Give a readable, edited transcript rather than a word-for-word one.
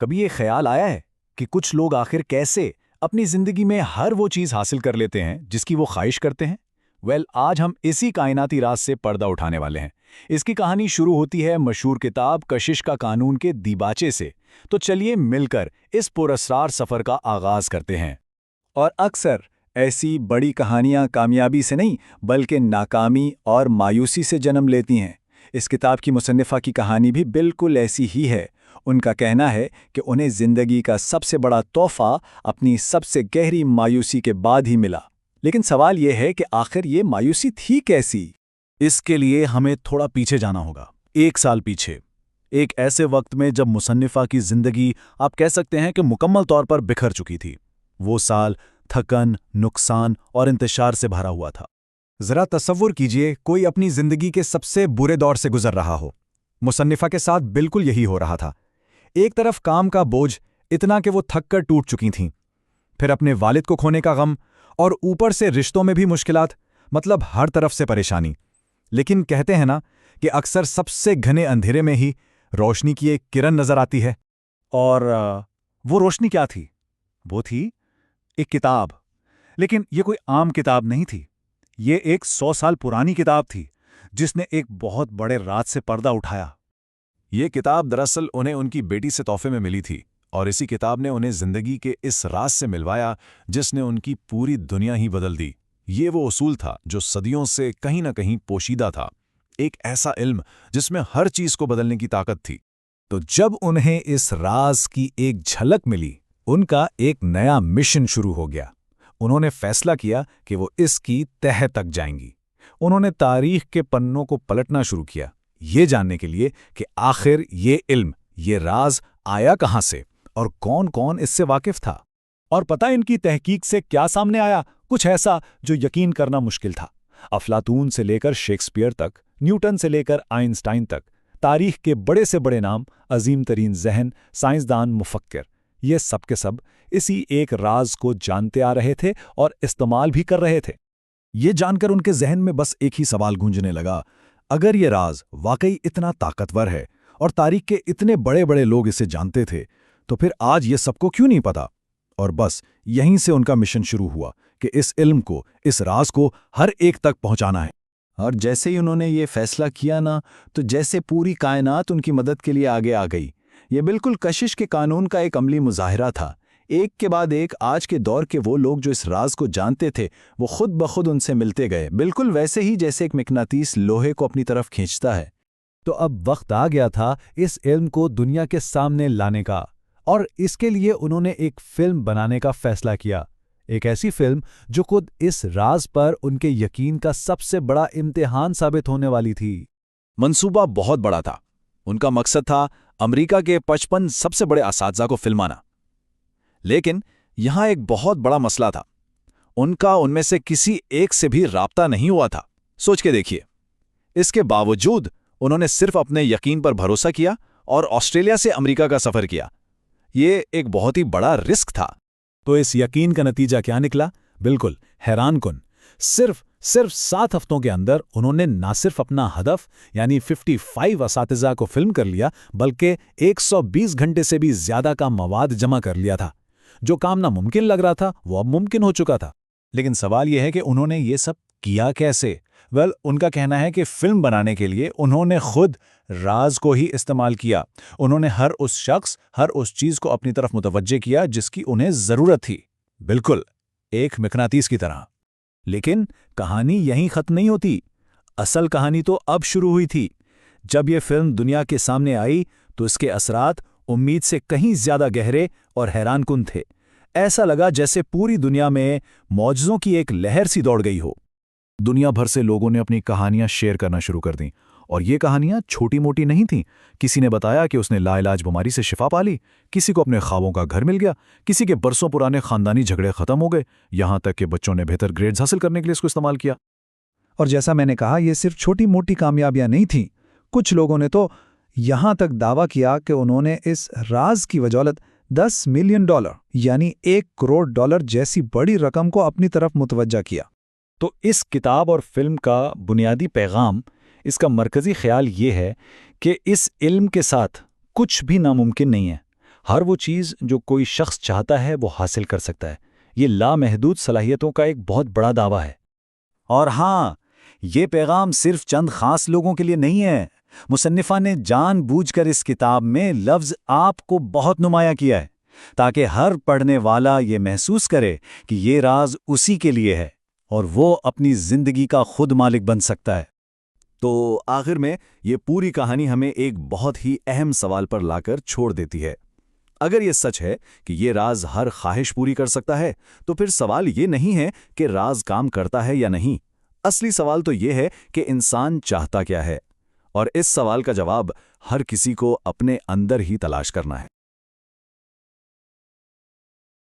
کبھی یہ خیال آیا ہے کہ کچھ لوگ آخر کیسے اپنی زندگی میں ہر وہ چیز حاصل کر لیتے ہیں جس کی وہ خواہش کرتے ہیں؟ آج ہم اسی کائناتی راز سے پردہ اٹھانے والے ہیں۔ اس کی کہانی شروع ہوتی ہے مشہور کتاب کشش کا قانون کے دیباچے سے۔ تو چلیے مل کر اس پراسرار سفر کا آغاز کرتے ہیں۔ اور اکثر ایسی بڑی کہانیاں کامیابی سے نہیں بلکہ ناکامی اور مایوسی سے جنم لیتی ہیں۔ اس کتاب کی مصنفہ کی کہانی بھی بالکل ایسی ہی ہے۔ ان کا کہنا ہے کہ انہیں زندگی کا سب سے بڑا تحفہ اپنی سب سے گہری مایوسی کے بعد ہی ملا۔ لیکن سوال یہ ہے کہ آخر یہ مایوسی تھی کیسی؟ اس کے لیے ہمیں تھوڑا پیچھے جانا ہوگا، 1 سال پیچھے، ایک ایسے وقت میں جب مصنفہ کی زندگی آپ کہہ سکتے ہیں کہ مکمل طور پر بکھر چکی تھی۔ وہ سال تھکن، نقصان اور انتشار سے بھرا ہوا تھا۔ ذرا تصور کیجئے کوئی اپنی زندگی کے سب سے برے دور سے گزر رہا ہو۔ مصنفہ کے ساتھ بالکل یہی ہو رہا تھا۔ ایک طرف کام کا بوجھ اتنا کہ وہ تھک کر ٹوٹ چکی تھیں، پھر اپنے والد کو کھونے کا غم، اور اوپر سے رشتوں میں بھی مشکلات، مطلب ہر طرف سے پریشانی۔ لیکن کہتے ہیں نا کہ اکثر سب سے گھنے اندھیرے میں ہی روشنی کی ایک کرن نظر آتی ہے۔ اور وہ روشنی کیا تھی؟ وہ تھی ایک کتاب۔ لیکن یہ کوئی عام کتاب نہیں تھی، یہ ایک 100 سال پرانی کتاب تھی جس نے ایک بہت بڑے راز سے پردہ اٹھایا۔ یہ کتاب دراصل انہیں ان کی بیٹی سے تحفے میں ملی تھی، اور اسی کتاب نے انہیں زندگی کے اس راز سے ملوایا جس نے ان کی پوری دنیا ہی بدل دی۔ یہ وہ اصول تھا جو صدیوں سے کہیں نہ کہیں پوشیدہ تھا، ایک ایسا علم جس میں ہر چیز کو بدلنے کی طاقت تھی۔ تو جب انہیں اس راز کی ایک جھلک ملی، ان کا ایک نیا مشن شروع ہو گیا۔ انہوں نے فیصلہ کیا کہ وہ اس کی تہہ تک جائیں گی۔ انہوں نے تاریخ کے پنوں کو پلٹنا شروع کیا، یہ جاننے کے لیے کہ آخر یہ علم، یہ راز آیا کہاں سے اور کون کون اس سے واقف تھا۔ اور پتہ ان کی تحقیق سے کیا سامنے آیا؟ کچھ ایسا جو یقین کرنا مشکل تھا۔ افلاطون سے لے کر شیکسپیئر تک، نیوٹن سے لے کر آئنسٹائن تک، تاریخ کے بڑے سے بڑے نام، عظیم ترین ذہن، سائنسدان، مفکر، یہ سب کے سب اسی ایک راز کو جانتے آ رہے تھے اور استعمال بھی کر رہے تھے۔ یہ جان کر ان کے ذہن میں بس ایک ہی سوال گونجنے لگا، اگر یہ راز واقعی اتنا طاقتور ہے اور تاریخ کے اتنے بڑے بڑے لوگ اسے جانتے تھے، تو پھر آج یہ سب کو کیوں نہیں پتا؟ اور بس یہیں سے ان کا مشن شروع ہوا کہ اس علم کو، اس راز کو ہر ایک تک پہنچانا ہے۔ اور جیسے ہی انہوں نے یہ فیصلہ کیا نا، تو جیسے پوری کائنات ان کی مدد کے لیے آگے آ گئی۔ یہ بالکل کشش کے قانون کا ایک عملی مظاہرہ تھا۔ ایک کے بعد ایک آج کے دور کے وہ لوگ جو اس راز کو جانتے تھے، وہ خود بخود ان سے ملتے گئے، بالکل ویسے ہی جیسے ایک مقناطیس لوہے کو اپنی طرف کھینچتا ہے۔ تو اب وقت آ گیا تھا اس علم کو دنیا کے سامنے لانے کا، اور اس کے لیے انہوں نے ایک فلم بنانے کا فیصلہ کیا۔ ایک ایسی فلم جو خود اس راز پر ان کے یقین کا سب سے بڑا امتحان ثابت ہونے والی تھی۔ منصوبہ بہت بڑا تھا۔ ان کا مقصد تھا امریکہ کے 55 سب سے بڑے اساتذہ کو فلمانا۔ لیکن یہاں ایک بہت بڑا مسئلہ تھا، ان کا ان میں سے کسی ایک سے بھی رابطہ نہیں ہوا تھا۔ سوچ کے دیکھیے، اس کے باوجود انہوں نے صرف اپنے یقین پر بھروسہ کیا اور آسٹریلیا سے امریکہ کا سفر کیا۔ یہ ایک بہت ہی بڑا رسک تھا۔ تو اس یقین کا نتیجہ کیا نکلا؟ بالکل حیران کن۔ صرف 7 ہفتوں کے اندر انہوں نے نہ صرف اپنا ہدف یعنی 55 اساتذہ کو فلم کر لیا، بلکہ 120 گھنٹے سے بھی زیادہ کا مواد جمع کر لیا تھا۔ جو کام ناممکن لگ رہا تھا وہ اب ممکن ہو چکا تھا۔ لیکن سوال یہ ہے کہ انہوں نے یہ سب کیا کیسے؟ ان کا کہنا ہے کہ فلم بنانے کے لیے انہوں نے خود راز کو ہی استعمال کیا۔ انہوں نے ہر اس شخص، ہر اس چیز کو اپنی طرف متوجہ کیا جس کی انہیں ضرورت تھی، بالکل ایک مقناطیس کی طرح۔ لیکن کہانی یہیں ختم نہیں ہوتی۔ اصل کہانی تو اب شروع ہوئی تھی۔ جب یہ فلم دنیا کے سامنے آئی تو اس کے اثرات امید سے کہیں زیادہ گہرے اور حیران کن تھے۔ ایسا لگا جیسے پوری دنیا میں معجزوں کی ایک لہر سی دوڑ گئی ہو۔ دنیا بھر سے لوگوں نے اپنی کہانیاں شیئر کرنا شروع کر دیں، اور یہ کہانیاں چھوٹی موٹی نہیں تھیں۔ کسی نے بتایا کہ اس نے لا علاج بیماری سے شفا پا لی، کسی کو اپنے خوابوں کا گھر مل گیا، کسی کے برسوں پرانے خاندانی جھگڑے ختم ہو گئے، یہاں تک کہ بچوں نے بہتر گریڈز حاصل کرنے کے لیے اس کو استعمال کیا۔ اور جیسا میں نے کہا، یہ صرف چھوٹی موٹی کامیابیاں نہیں تھیں۔ کچھ لوگوں نے تو یہاں تک دعویٰ کیا کہ انہوں نے اس راز کی وجولت $10 ملین یعنی $1 کروڑ جیسی بڑی رقم کو اپنی طرف متوجہ کیا۔ تو اس کتاب اور فلم کا بنیادی پیغام، اس کا مرکزی خیال یہ ہے کہ اس علم کے ساتھ کچھ بھی ناممکن نہیں ہے۔ ہر وہ چیز جو کوئی شخص چاہتا ہے وہ حاصل کر سکتا ہے۔ یہ لامحدود صلاحیتوں کا ایک بہت بڑا دعویٰ ہے۔ اور ہاں، یہ پیغام صرف چند خاص لوگوں کے لیے نہیں ہے۔ مصنفہ نے جان بوجھ کر اس کتاب میں لفظ آپ کو بہت نمایاں کیا ہے، تاکہ ہر پڑھنے والا یہ محسوس کرے کہ یہ راز اسی کے لیے ہے اور وہ اپنی زندگی کا خود مالک بن سکتا ہے۔ تو آخر میں یہ پوری کہانی ہمیں ایک بہت ہی اہم سوال پر لا کر چھوڑ دیتی ہے۔ اگر یہ سچ ہے کہ یہ راز ہر خواہش پوری کر سکتا ہے، تو پھر سوال یہ نہیں ہے کہ راز کام کرتا ہے یا نہیں۔ اصلی سوال تو یہ ہے کہ انسان چاہتا کیا ہے، اور اس سوال کا جواب ہر کسی کو اپنے اندر ہی تلاش کرنا ہے۔